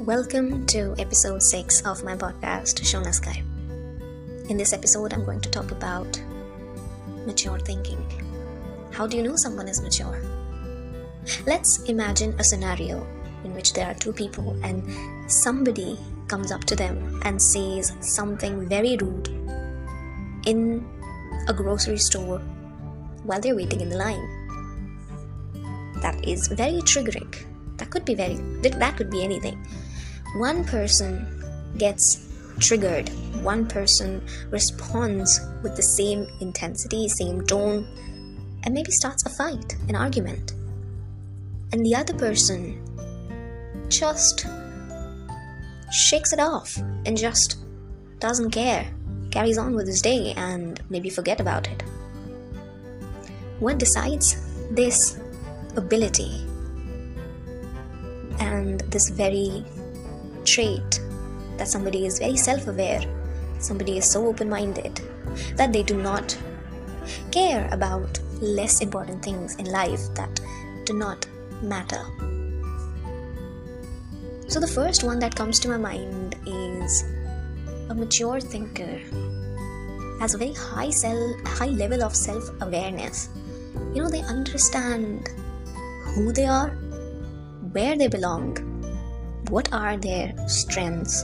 Welcome to episode 6 of my podcast, Shona Sky. In this episode, I'm going to talk about mature thinking. How do you know someone is mature? Let's imagine a scenario in which there are two people and somebody comes up to them and says something very rude in a grocery store while they're waiting in the line. That is very triggering. That could be anything. One person gets triggered. One person responds with the same intensity, same tone, and maybe starts a fight, an argument. And the other person just shakes it off and just doesn't care, carries on with his day and maybe forget about it. What decides this ability and this very trait that somebody is very self-aware, somebody is so open-minded that they do not care about less important things in life that do not matter. So the first one that comes to my mind is a mature thinker has a very high level of self-awareness. They understand who they are, where they belong, what are their strengths,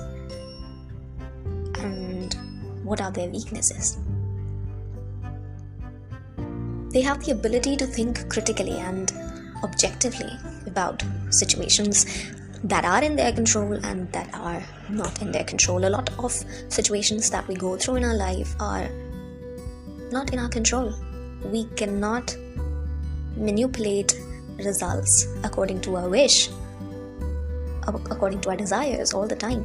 and what are their weaknesses. They have the ability to think critically and objectively about situations that are in their control and that are not in their control. A lot of situations that we go through in our life are not in our control. We cannot manipulate results according to our wish, according to our desires all the time.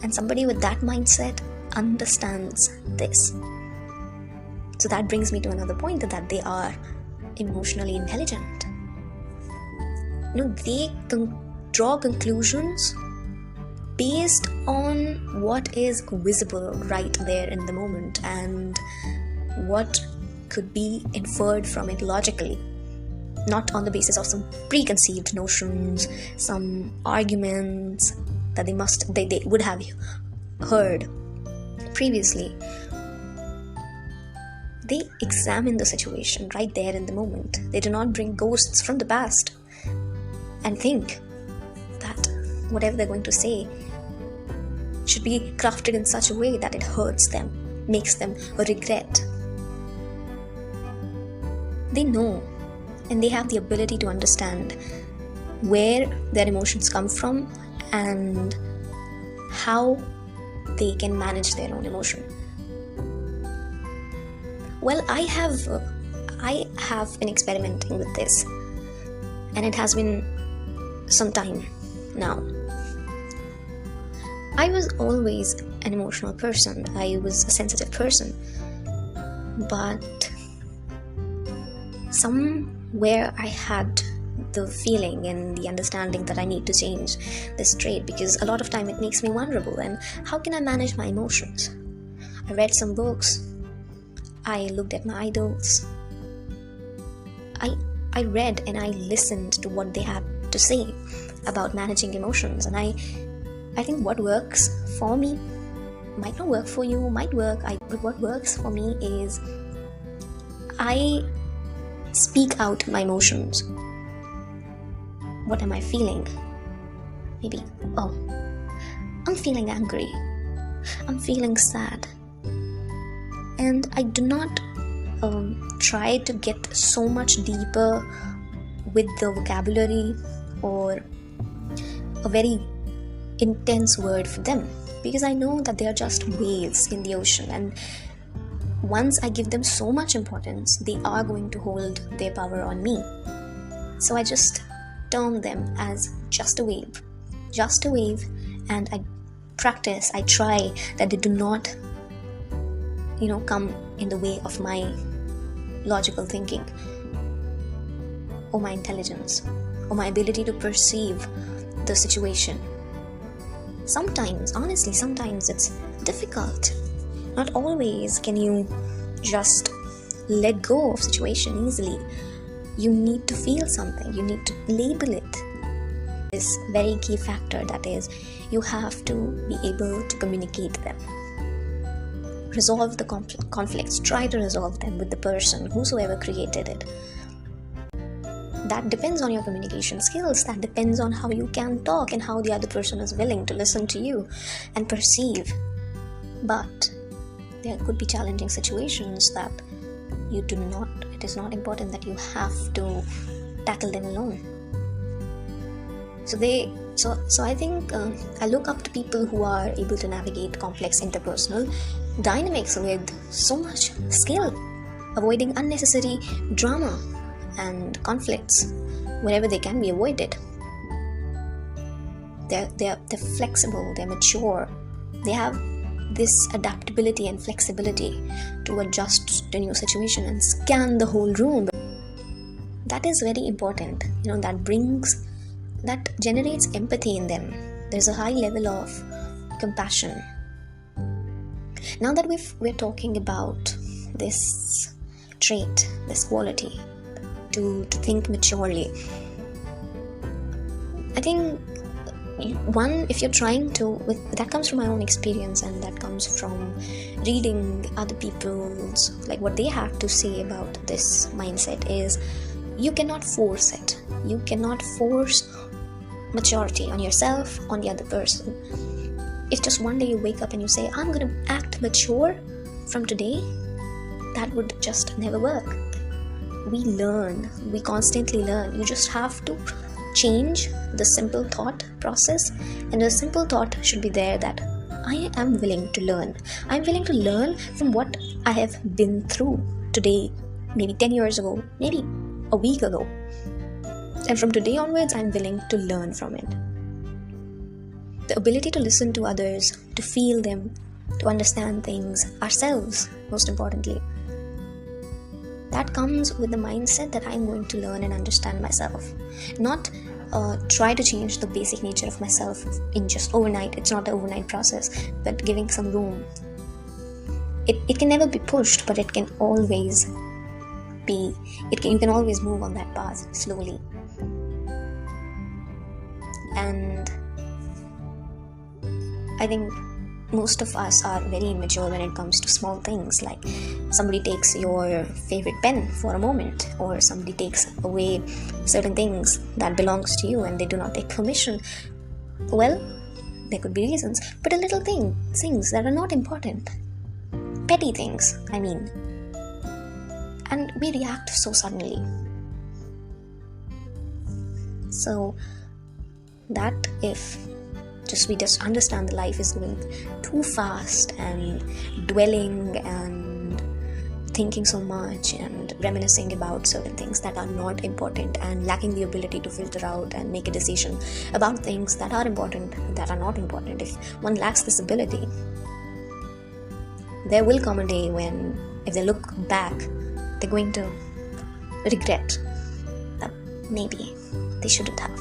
And somebody with that mindset understands this. So that brings me to another point, that they are emotionally intelligent. They draw conclusions based on what is visible right there in the moment and what could be inferred from it logically, not on the basis of some preconceived notions, some arguments that they would have heard previously. They examine the situation right there in the moment. They do not bring ghosts from the past and think that whatever they're going to say should be crafted in such a way that it hurts them, makes them regret. They know and they have the ability to understand where their emotions come from and how they can manage their own emotion. Well, I have been experimenting with this, and it has been some time now. I was always an emotional person. I was a sensitive person, but somewhere I had the feeling and the understanding that I need to change this trait, because a lot of time it makes me vulnerable. And how can I manage my emotions? I read some books. I looked at my idols. I read and I listened to what they had to say about managing emotions. And I think what works for me might not work for you, might work. But what works for me is I speak out my emotions. What am I feeling? Maybe, I'm feeling angry. I'm feeling sad. And I do not try to get so much deeper with the vocabulary or a very intense word for them, because I know that they are just waves in the ocean, and once I give them so much importance, they are going to hold their power on me. So I just term them as just a wave, and I try that they do not, come in the way of my logical thinking or my intelligence or my ability to perceive the situation. Sometimes it's difficult. Not always can you just let go of situation easily. You need to feel something. You need to label it. this very key factor, that is, you have to be able to communicate them. Resolve the conflicts. Try to resolve them with the person, whosoever created it. That depends on your communication skills. That depends on how you can talk and how the other person is willing to listen to you and perceive. But there could be challenging situations that it is not important that you have to tackle them alone. So I think I look up to people who are able to navigate complex interpersonal dynamics with so much skill, avoiding unnecessary drama and conflicts wherever they can be avoided. They're flexible, they're mature, they have this adaptability and flexibility to adjust to new situation and scan the whole room. That is very important. That generates empathy in them. There's a high level of compassion. Now that we're talking about this trait, this quality, to think maturely, I think if you're trying to, that comes from my own experience, and that comes from reading other people's, like what they have to say about this mindset, is you cannot force it. You cannot force maturity on yourself, on the other person. If just one day you wake up and you say, I'm going to act mature from today, that would just never work. We learn, we constantly learn. You just have to change the simple thought process, and the simple thought should be there that I am willing to learn. I'm willing to learn from what I have been through today, maybe 10 years ago, maybe a week ago. And from today onwards, I'm willing to learn from it. The ability to listen to others, to feel them, to understand things ourselves, most importantly. That comes with the mindset that I'm going to learn and understand myself. Not try to change the basic nature of myself in just overnight. It's not an overnight process, but giving some room. It can never be pushed, but it can always be. You can always move on that path slowly. And I think most of us are very immature when it comes to small things, like somebody takes your favorite pen for a moment, or somebody takes away certain things that belongs to you and they do not take permission. Well, there could be reasons, but a little things that are not important, petty things, I mean, and we react so suddenly. So that if we just understand that life is going too fast, and dwelling and thinking so much and reminiscing about certain things that are not important, and lacking the ability to filter out and make a decision about things that are important, that are not important. If one lacks this ability, there will come a day when, if they look back, they're going to regret that maybe they shouldn't have.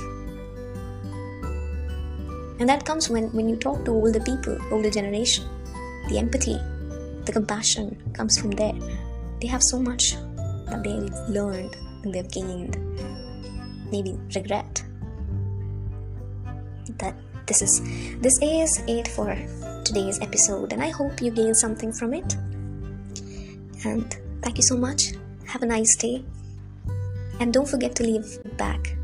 And that comes when you talk to older people, older generation. The empathy, the compassion comes from there. They have so much that they've learned and they've gained. Maybe regret. That this is it for today's episode, and I hope you gained something from it. And thank you so much. Have a nice day. And don't forget to leave back